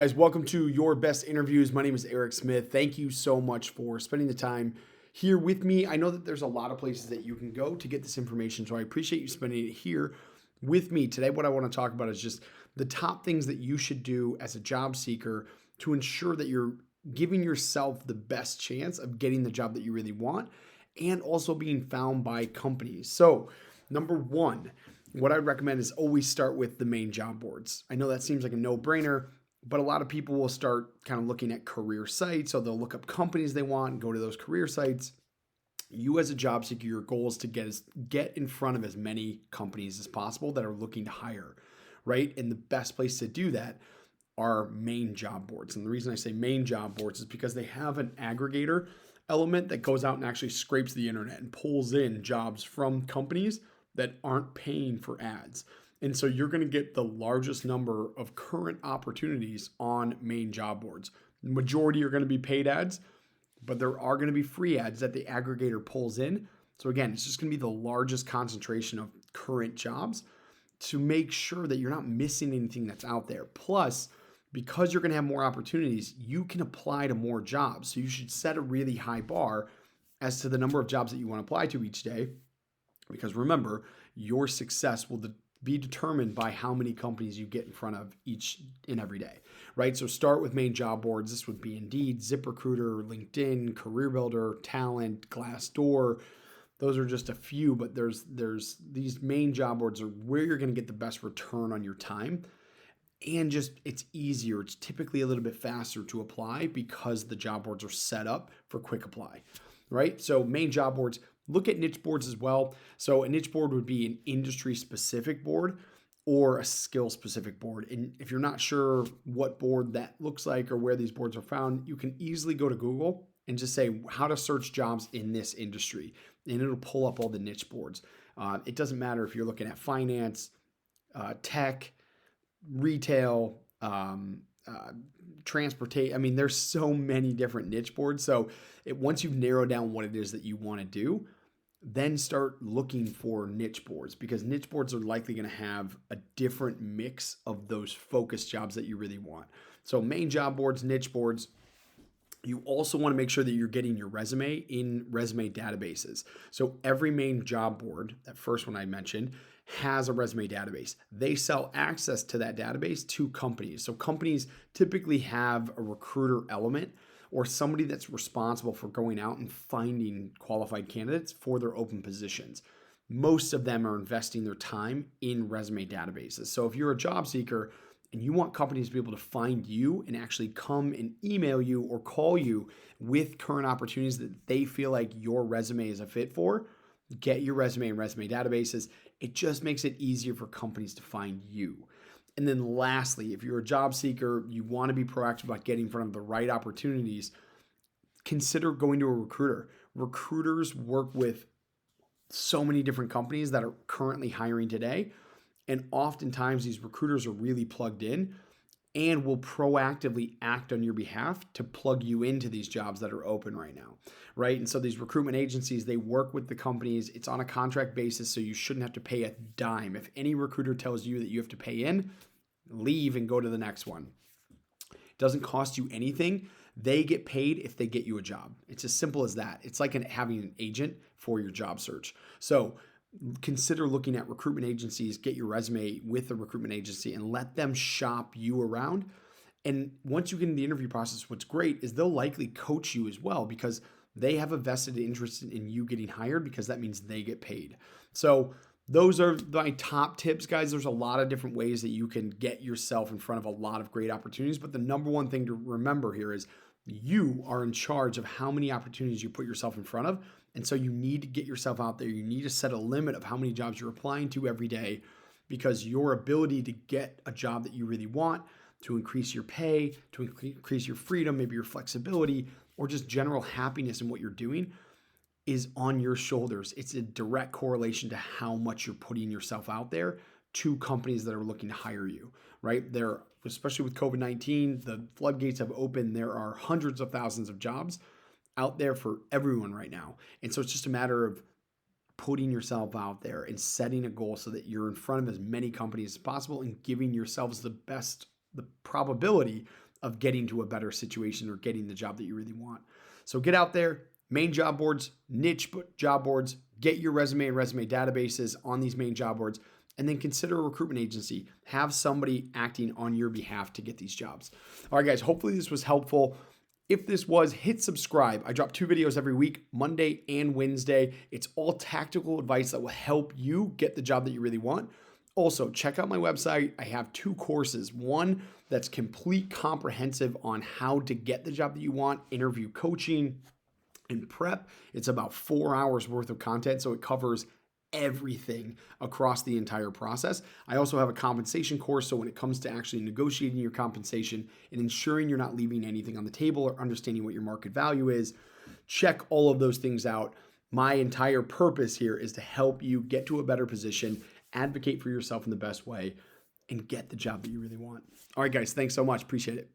Guys, welcome to Your Best Interviews. My name is Eric Smith. Thank you so much for spending the time here with me. I know that there's a lot of places that you can go to get this information, so I appreciate you spending it here with me. Today, what I want to talk about is just the top things that you should do as a job seeker to ensure that you're giving yourself the best chance of getting the job that you really want and also being found by companies. So, number one, what I'd recommend is always start with the main job boards. I know that seems like a no-brainer, but a lot of people will start kind of looking at career sites. So they'll look up companies they want and go to those career sites. You as a job seeker, your goal is to get in front of as many companies as possible that are looking to hire, right? And the best place to do that are main job boards. And the reason I say main job boards is because they have an aggregator element that goes out and actually scrapes the internet and pulls in jobs from companies that aren't paying for ads. And so you're going to get the largest number of current opportunities on main job boards. The majority are going to be paid ads, but there are going to be free ads that the aggregator pulls in. So again, it's just going to be the largest concentration of current jobs to make sure that you're not missing anything that's out there. Plus, because you're going to have more opportunities, you can apply to more jobs. So you should set a really high bar as to the number of jobs that you want to apply to each day. Because remember, your success will be determined by how many companies you get in front of each and every day, right? So start with main job boards. This would be Indeed, ZipRecruiter, LinkedIn, CareerBuilder, Talent, Glassdoor. Those are just a few, but there's these main job boards are where you're going to get the best return on your time. And just it's easier. It's typically a little bit faster to apply because the job boards are set up for quick apply, right? So main job boards, look at niche boards as well. So a niche board would be an industry specific board or a skill specific board. And if you're not sure what board that looks like or where these boards are found, you can easily go to Google and just say how to search jobs in this industry. And it'll pull up all the niche boards. It doesn't matter if you're looking at finance, tech, retail, transportation. I mean, there's so many different niche boards. So once you've narrowed down what it is that you want to do, then start looking for niche boards because niche boards are likely going to have a different mix of those focused jobs that you really want. So main job boards, niche boards. You also want to make sure that you're getting your resume in resume databases. So every main job board, that first one I mentioned, has a resume database. They sell access to that database to companies. So companies typically have a recruiter element or somebody that's responsible for going out and finding qualified candidates for their open positions. Most of them are investing their time in resume databases. So if you're a job seeker and you want companies to be able to find you and actually come and email you or call you with current opportunities that they feel like your resume is a fit for, get your resume in resume databases. It just makes it easier for companies to find you. And then lastly, if you're a job seeker, you want to be proactive about getting in front of the right opportunities, consider going to a recruiter. Recruiters work with so many different companies that are currently hiring today. And oftentimes these recruiters are really plugged in and will proactively act on your behalf to plug you into these jobs that are open right now, right? And so these recruitment agencies, they work with the companies. It's on a contract basis, so you shouldn't have to pay a dime. If any recruiter tells you that you have to pay in, leave and go to the next one. It doesn't cost you anything. They get paid if they get you a job. It's as simple as that. It's like having an agent for your job search. So consider looking at recruitment agencies, get your resume with a recruitment agency and let them shop you around. And once you get in the interview process, what's great is they'll likely coach you as well because they have a vested interest in you getting hired because that means they get paid. So those are my top tips, guys. There's a lot of different ways that you can get yourself in front of a lot of great opportunities. But the number one thing to remember here is you are in charge of how many opportunities you put yourself in front of. And so you need to get yourself out there. You need to set a limit of how many jobs you're applying to every day because your ability to get a job that you really want, to increase your pay, to increase your freedom, maybe your flexibility, or just general happiness in what you're doing is on your shoulders. It's a direct correlation to how much you're putting yourself out there to companies that are looking to hire you, right? There, especially with COVID-19, the floodgates have opened. There are hundreds of thousands of jobs out there for everyone right now. And so it's just a matter of putting yourself out there and setting a goal so that you're in front of as many companies as possible and giving yourselves the probability of getting to a better situation or getting the job that you really want. So get out there, main job boards, niche job boards, get your resume and resume databases on these main job boards, and then consider a recruitment agency. Have somebody acting on your behalf to get these jobs. All right, guys, hopefully this was helpful. If this was, hit subscribe. I drop 2 videos every week, Monday and Wednesday. It's all tactical advice that will help you get the job that you really want. Also, check out my website. I have 2 courses. One that's complete comprehensive on how to get the job that you want, interview coaching and prep. It's about 4 hours worth of content, so it covers everything across the entire process. I also have a compensation course, so when it comes to actually negotiating your compensation and ensuring you're not leaving anything on the table or understanding what your market value is, check all of those things out. My entire purpose here is to help you get to a better position, advocate for yourself in the best way, and get the job that you really want. All right, guys, thanks so much. Appreciate it.